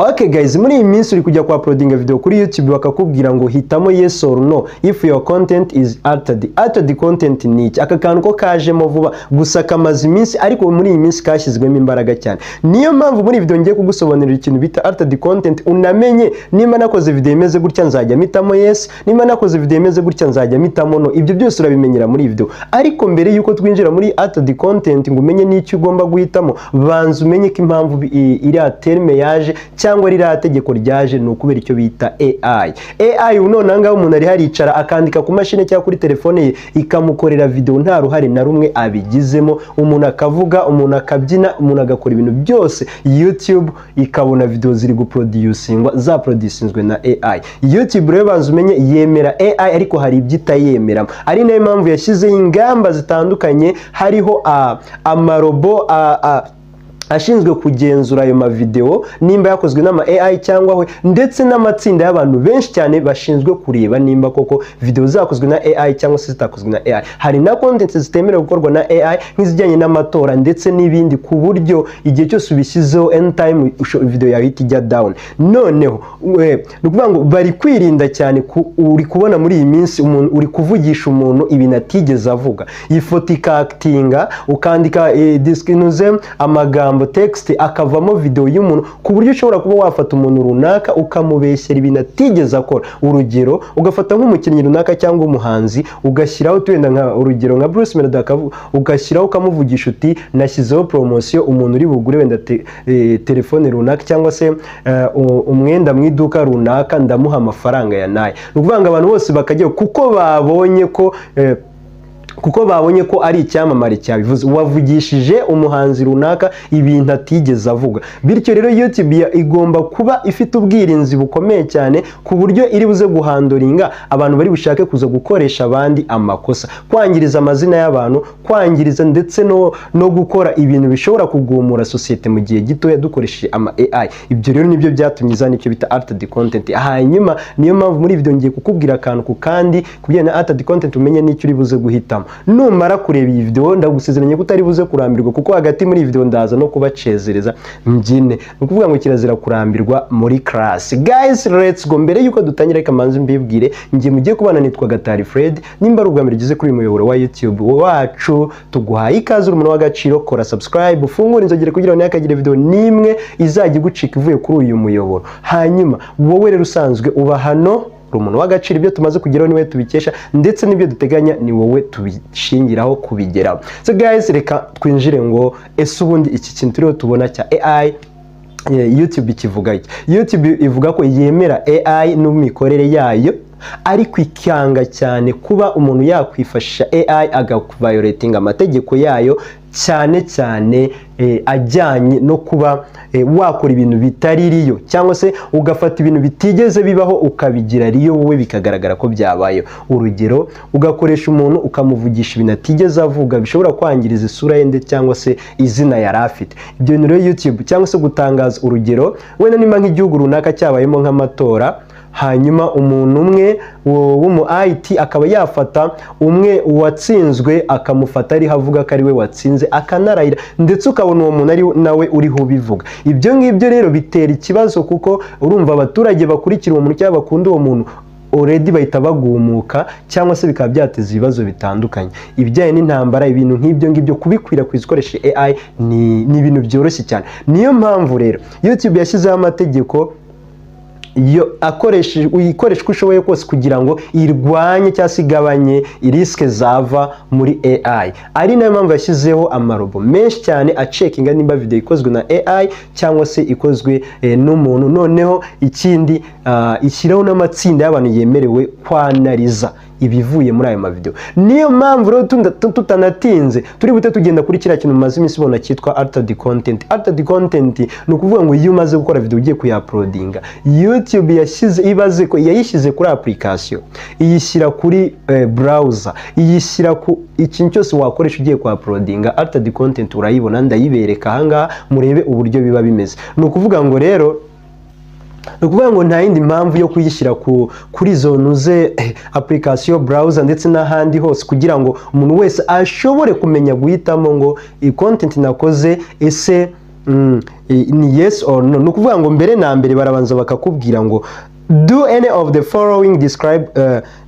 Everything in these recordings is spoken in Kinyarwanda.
Okay guys, muri iyi minsi uri kujya kwa uploading video kuri YouTube bakakubwira ngo hitamo yes or no if your content is altered. Altered content ni iki? Aka kantu ko kajemo vuba gusa kamaze iminsi ariko muri iyi minsi kashyizwemo imbaraga cyane. Niyo mpamvu muri video ngiye kugusobanurira ikintu bita altered content, unamenye nimba nakoze video imeze gutya nzajya mitamo yes, nimba nakoze video imeze gutya nzajya mitamo no. Ibyo byose urabimenyera muri video. Ariko mbere yuko twinjira muri altered content ngo umenye n'icyo ugomba guhitamo, banza umenye ko impamvu iri terme yaje cyangwa ririya tegeko ryaje ni ukubera icyo bita AI. AI none ngaho umuntu ari haricara akandika ku mashine cyangwa kuri telefone ye ikamukorera video nta ruhare na rumwe abigizemo, umuntu akavuga, umuntu akabyina, umuntu agakora ibintu byose, YouTube ikabona video ziri guproducingwa zaproducingwe na AI. YouTube rero banza umenye yemera AI ariko hari ibyo itayemera, ari nayo mpamvu yashyizeho ingamba zitandukanye, hariho amarobo ashinzwe kugenzura ayo mavideo nimba yakozwe n'ama AI cyangwa we, ndetse n'amatsinda y'abantu benshi cyane bashinzwe kureba nimba koko video zakozwe na AI cyangwa se zitakozwe na AI. Hari na content zitemerewe gukorwa na AI nk'izijyanye n'amatora ndetse n'ibindi, ku buryo igihe cyose ubishyizeho anytime video yawe ijya down. Noneho nukuvuga ngo bari kwirinda cyane, uri kubona muri iyi minsi umuntu uri kuvugisha umuntu ibintu atigeze avuga, ifoto ikactinga ukandika diskinuze amagambo text akavamo video y'umuntu, ku buryo ushobora kuba wafata umuntu runaka ukamubeshyera ibintu atigeze akora. Urugero ugafata nk'umukinnyi runaka cyangwa umuhanzi ugashyiraho twenda nka urugero nka Bruce Melody ugashyiraho ukamuvugisha uti nashyizeho promotion umuntu uri bugure wenda telefone runaka cyangwa se umwenda mu iduka runaka ndamuha amafaranga ya naye. Nukuvanga abantu bose bakajya kuko babonye ko ari icyamamare cyabivuze, wavugishije umuhanzi runaka ibintu atigeze avuga. Bityo rero YouTube igomba kuba ifite ubwirinzi bukomeye cyane ku buryo iri buze guhandoringa abantu bari bushake kuza gukoresha abandi amakosa, kwangiriza amazina y'abantu, kwangiriza ndetse no gukora ibintu bishobora kugumura societe mu gihe gito dukoresheje ama AI. Ibyo rero nibyo byatumye izana icyo bita altered content. Hanyuma niyo mpamvu muri video ngiye kukubwira akantu ku kandi kubijyana na altered content umenye n'icyo uri buze guhitamo. Numara kureba iyi video ndagusezeranye ko utari buze kurambirwa, kuko hagati muri video ndaza no kubacezereza mbyine. Nukuvuga ngo kirazira kurambirwa muri class. Guys, let's go. Mbere yuko dutangira kamanzi mbibwire ngiye mugiye kubana nitwa Gatari Fred, nimba ari ubwa mbere ugeze kuri uyu muyoboro wa YouTube wacu, tuguhaye ikaze umuntu w'agaciro, kora subscribe, ufungure inzogera kugira ngo ntihakagire video nimwe izajya igucika ivuye kuri uyu muyoboro. Hanyuma wowe rero usanzwe uba hano umuntu w'agaciro, ibyo tumaze kugeraho niwe tubikesha ndetse n'ibyo duteganya ni wowe tubishingiraho kubigeraho. So guys, reka twinjire ngo ese ubundi iki kintu turiho tubona cya AI YouTube kivuga iki? YouTube ivuga ko yemera AI n'imikorere yayo, ariko ikanga cyane kuba umuntu yakwifashisha AI agaviolating amategeko yayo, cyane cyane ajyanye no kuba wakora ibintu bitari riyo, cyangwa se ugafata ibintu bitigeze bibaho ukabigira riyo wowe bikagaragara ko byabayeho. Urugero ugakoresha umuntu ukamuvugisha ibintu atigeze avuga bishobora kwangiriza isura ye ndetse cyangwa se izina yari afite. Ibyo bintu rero YouTube cyangwa se gutangaza, urugero wenda nimba nk'igihugu runaka cyabayemo nk'amatora, hanyuma umuntu umwe w'umu IT akaba yafata umwe watsinzwe akamufata ari havuga ko ari we watsinze akanarayira, ndetse ukabona uwo muntu ari nawe uriho ubivuga. Ibyo ngibyo rero bitera ikibazo, kuko urumva abaturage bakurikira uwo muntu cyangwa bakunda uwo muntu already bahita bagumuka, cyangwa se bikaba byateza ibibazo bitandukanye ibijyanye n'intambara. Ibintu nk'ibyo ngibyo kubikwirakwiza ukoresheje AI ni ibintu byoroshye cyane. Niyo mpamvu rero YouTube yashyizeho amategeko uyikoresha uko ushoboye kose kugira ngo irwanye cyangwa se igabanye riske zava muri AI. Ari nayo mpamvu yashyizeho amarobo menshi cyane acekinga nimba video ikozwe na AI cyangwa se ikozwe n'umuntu. Noneho ikindi ishyiraho n'amatsinda y'abantu yemerewe kwanariza ibivuye muri ayo mavideo. Niyo mpamvu rero tutanatinze turi bute tugenda kuri kiriya kintu maze iminsi bona cyitwa altered content. Altered content ni ukuvuga ngo iyo umaze gukora video ugiye kuyaplodinga, YouTube yayishyize kuri application, iyishyira kuri browser, iyishyira ku ikintu cyose wakoresha ugiye kuyaplodinga. Altered content urayibona, ndayibereka ahangaha murebe uburyo biba bimeze. Ni ukuvuga ngo rero ukuvuga ngo nta yindi mpamvu yo kuyishyira kuri zonuze application browser ndetse n'ahandi hose, kugira ngo umuntu wese ashobore kumenya guhitamo ngo iyi content nakoze ese ni yes or no. Ni ukuvuga ngo mbere na mbere barabanza bakakubwira ngo do any of the following describe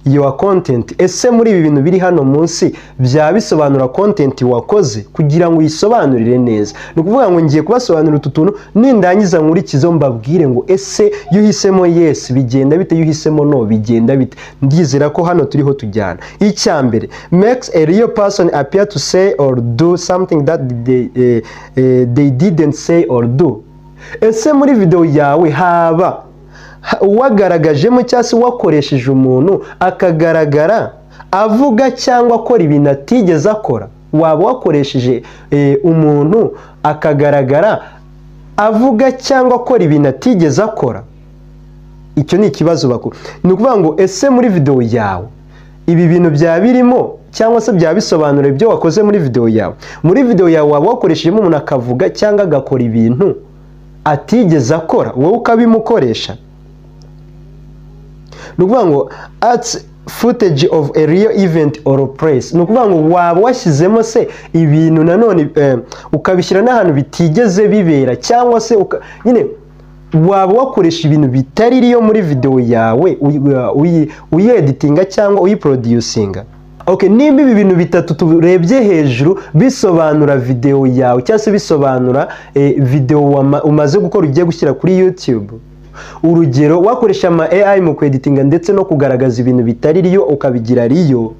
your content. Ese muri ibi bintu biri hano munsi bya bisobanura content wakoze kugira ngo uyisobanurire neza. Ni ukuvuga ngo ngiye kubasobanurira utu tuntu nindangiza nkurikizo mbabwire ngo ese yuhisemo yes bigenda bite, yuhisemo no bigenda bite. Ndizera ko hano turiho tujyana. Icya mbere, makes a real person appear to say or do something that they didn't say or do. Ese muri video yawe haba wagaragajemo cyangwa se wakoresheje umuntu akagaragara avuga cyangwa akora ibintu atigeze akora? Waba wakoresheje umuntu akagaragara avuga cyangwa akora ibintu atigeze akora? Icyo ni ikibazo bakuru. Ni ukuvuga ngo ese muri video yawe ibi bintu bya birimo cyangwa se bya bisobanura ibyo wakoze muri video yawe? Muri video yawe waba wakoreshejemo umuntu akavuga cyangwa agakora ibintu atigeze akora, wowe ukabimukoresha? Ni ukuvuga ngo at footage of a real event or place. Ni ukuvuga ngo waba washyizemo se ibintu nanone ukabishyira n'ahantu bitigeze bibera, cyangwa se nyine waba wakoresha ibintu bitari riyo muri video yawe uyieditinga cyangwa uyiproducinga. Okay, nimba ibi bintu bitatu turebye hejuru bisobanura video yawe cyangwa se bisobanura video umaze gukora ugiye gushyira kuri YouTube. Urugero, wakoresha ama AI mu kweditinga ndetse no kugaragaza ibintu bitari riyo ukabigira riyo,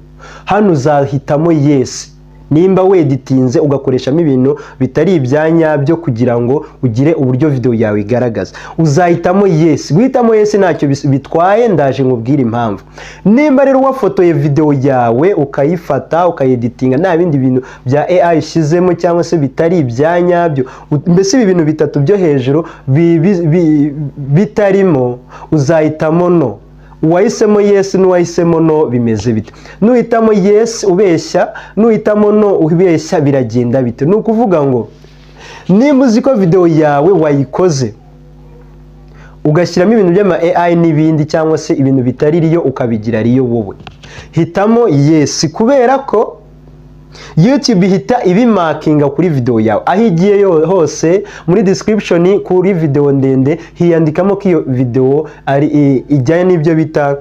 hano uzahitamo yes. Nimba weditinze ugakoreshamo ibintu bitari ibyanyabyo kugira ngo ugire uburyo video yawe igaragaza, uzahitamo yes. Guhitamo yes ntacyo bitwaye, ndaje nkubwire impamvu. Nimba rero wafotoye video yawe ukayifata ukayeditinga nta bindi bintu bya AI ushyizemo cyangwa se bitari ibyanyabyo, mbese ibi bintu bitatu byo hejuru bitarimo, uzahitamo no. Uwahisemo yes n'uwahisemo no bimeze bite? Nuhitamo yes ubeshya, nuhitamo no ubeshya, biragenda bite? Ni ukuvuga ngo nimba uzi ko video yawe wayikoze ugashyiramo ibintu by'ama AI n'ibindi cyangwa se ibintu bitari riyo ukabigira riyo, wowe hitamo yes, kubera ko YouTube ihita ibimakinga kuri video yawe. Aho igiye hose muri description kuri video ndende hiyandikamo ko iyo video ari ijyanye n'ibyo bita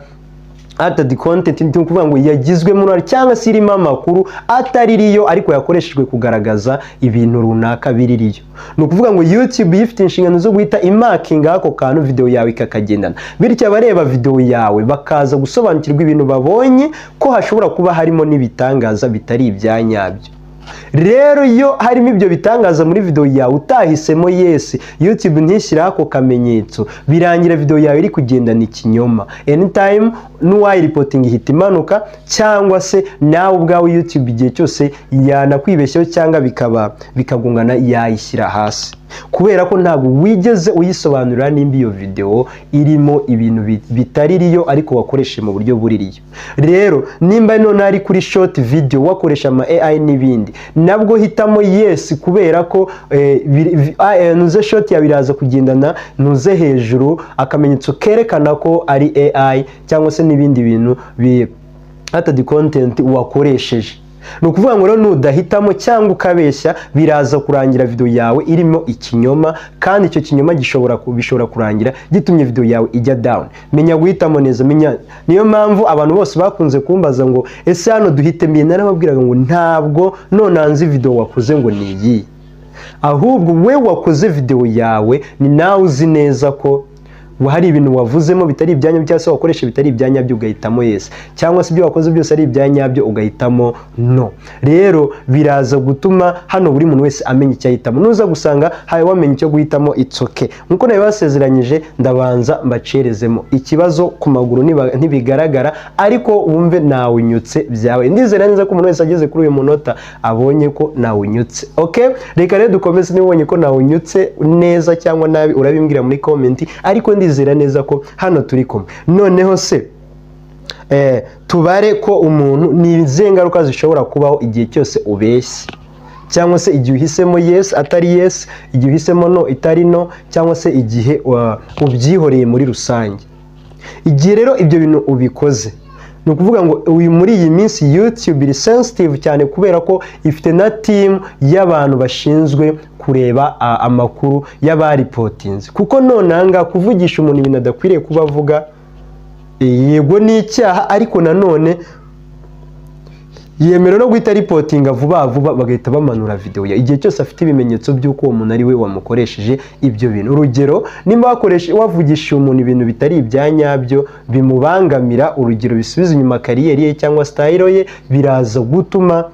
added content. Ni ukuvuga ngo yagizwe muri cyangwa se irimo amakuru atari riyo ariko yakoreshejwe kugaragaza ibintu runaka biri riyo. Ni ukuvuga ngo YouTube ifite inshingano zo guhita imakinga ako kantu video yawe ikakagendana, bityo abareba video yawe bakaza gusobanukirwa ibintu babonye ko hashobora kuba harimo n'ibitangaza bitari ibyanyabyo. Rero iyo harimo ibyo bitangaza muri video yawe utahisemo yes, YouTube ntishyira ako kamenyetso, birangira video yawe iri kugendana ikinyoma. Anytime n'uwayi reporting ihita imanuka, cyangwa se nawe ubwawe YouTube igihe cyose yanakwibeshyeho cyangwa bikagungana yayishyira hasi, kubera ko ntabwo wigeze uyisobanurira nimba iyo video irimo ibintu bitari riyo ariko wakoresheje mu buryo buri riyo. Rero nimba none ari kuri short video wakoresha ama AI n'ibindi, nabwo hitamo yes, kubera ko nuze short ya biraza kugendana nuze hejuru akamenyetso kerekana ko ari AI cyangwa se n'ibindi bintu added content wakoresheje. Ni ukuvuga ngo rero nudahitamo cyangwa ukabeshya biraza kurangira video yawe irimo ikinyoma, kandi icyo kinyoma bishobora kurangira gitumye video yawe ijya down. Menya guhitamo neza, niyo mpamvu abantu bose bakunze kumbaza ngo ese hano duhitemo. Narababwiraga ngo ntabwo nonanze video wakoze ngo ni iyi, ahubwo we wakoze video yawe ni nawe uzi neza ko hari ibintu wavuzemo bitari ibyanyabyo cyangwa se wakoresha bitari ibyanyabyo ugahitamo yes, cyangwa se ibyo wakoze byose ari ibyanyabyo ugahitamo no. Rero biraza gutuma hano buri muntu wese amenya icyo ahitamo. Nuza gusanga haye wamenye icyo guhitamo, it's okay. Nkuko nabibasezeranyije ndabanza mbacerezemo ikibazo ku maguru ntibigaragara, ariko wumve nawunyutse byawe. Ndizera neza ko umuntu wese ageze kuri uyu munota abonye ko nawunyutse. Okay, reka rero dukomeze. Nibonye ko nawunyutse neza cyangwa nabi urabimbwira muri comment, ariko ndizera neza ko hano turi kumwe. Noneho se tubare ko umuntu ni izihe ngaruka zishobora kubaho igihe cyose ubeshye, cyangwa se igihe uhisemo yes atari yes, igihe uhisemo no itari no, cyangwa se igihe ubyihoreye muri rusange. Igihe rero ibyo bintu ubikoze ni ukuvuga ngo uyu muri iyi minsi YouTube iri sensitive cyane kubera ko ifite na team y'abantu bashinzwe kureba amakuru y'abaripotinze, kuko nonanga kuvugisha umuntu ibintu adakwiriye kuba avuga yego ni icyaha, ariko nanone yemera no guhita ripotinga vuba vuba bagahita bamanura video ya igihe cyose afite ibimenyetso by'uko uwo muntu ari we wamukoresheje ibyo bintu. Urugero, nimba wavugisha umuntu ibintu bitari ibyanyabyo bimubangamira, urugero bisubiza inyuma kariyeri ye cyangwa style ye, biraza gutuma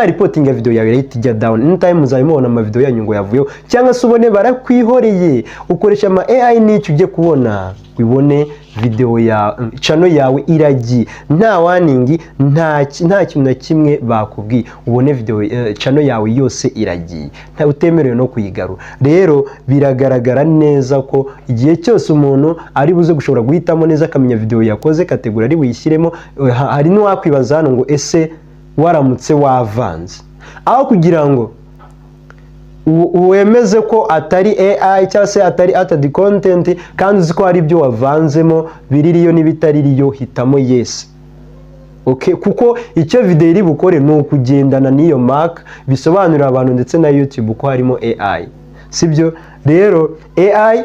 reporting video yawe rate ijya down. Anytime muzabimubona ama video yanyu ngo yavuyeho, cyangwa se ubone barakwihoreye ukoresha ama AI n'icyo ujye kubona wibone video ya channel yawe iragiye, nta warning, nta kintu na kimwe bakubwiye, ubone video channel yawe yose iragiye, nta utemerewe no kuyigarura. Rero biragaragara neza ko igihe cyose umuntu ari buze gushobora guhitamo neza akamenya video yakoze kategori ari buyishyiremo, hari n'uwakwibaza hano ngo ese waramutse wavanze, aho kugira ngo wemeze ko atari AI cyangwa se atari added content kandi uzi ko hari ibyo wavanzemo biririyo n'ibitaririyo, hitamo yes. Okay, kuko icyo video iri bukore ni ukugendana n'iyo mark, bisobanurira abantu ndetse na YouTube ko harimo AI, sibyo? Rero AI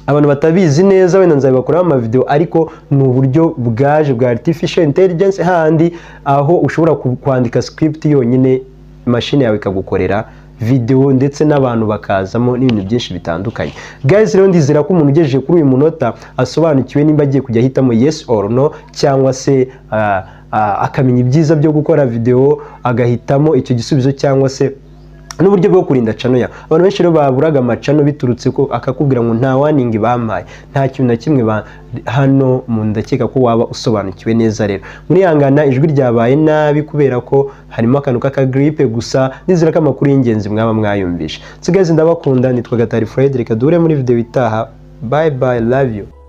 abantu batabizi neza wenda nzabibakoraho ama video, ariko ni uburyo bwaje bwa artificial intelligence, handi aho ushobora kwandika script yonyine machine yawe ikagukorera video ndetse n'abantu bakazamo n'ibintu byinshi bitandukanye. Guys, rero ndizera ko umuntu ugejeje kuri uyu munota asobanukiwe nimba agiye kujya hitamo yes or no, cyangwa se akamenya ibyiza byo gukora video agahitamo icyo gisubizo, cyangwa se n'uburyo bwo kurinda channel ya. Abantu benshi rero baburaga amacano biturutse ko akakubwira ngo nta warning bampaye, nta kintu na kimwe hano mu ndakeka ko waba usobanukiwe neza. Rero muri yangana ijwi ryabaye nabi kubera ko harimo akantu k'aka gripe, gusa nizera ko amakuru y'ingenzi mwaba mwayumvisha. Nsigaye ndabakunda, nitwa Gatari Frederick, duhure muri video itaha. Bye bye, love you.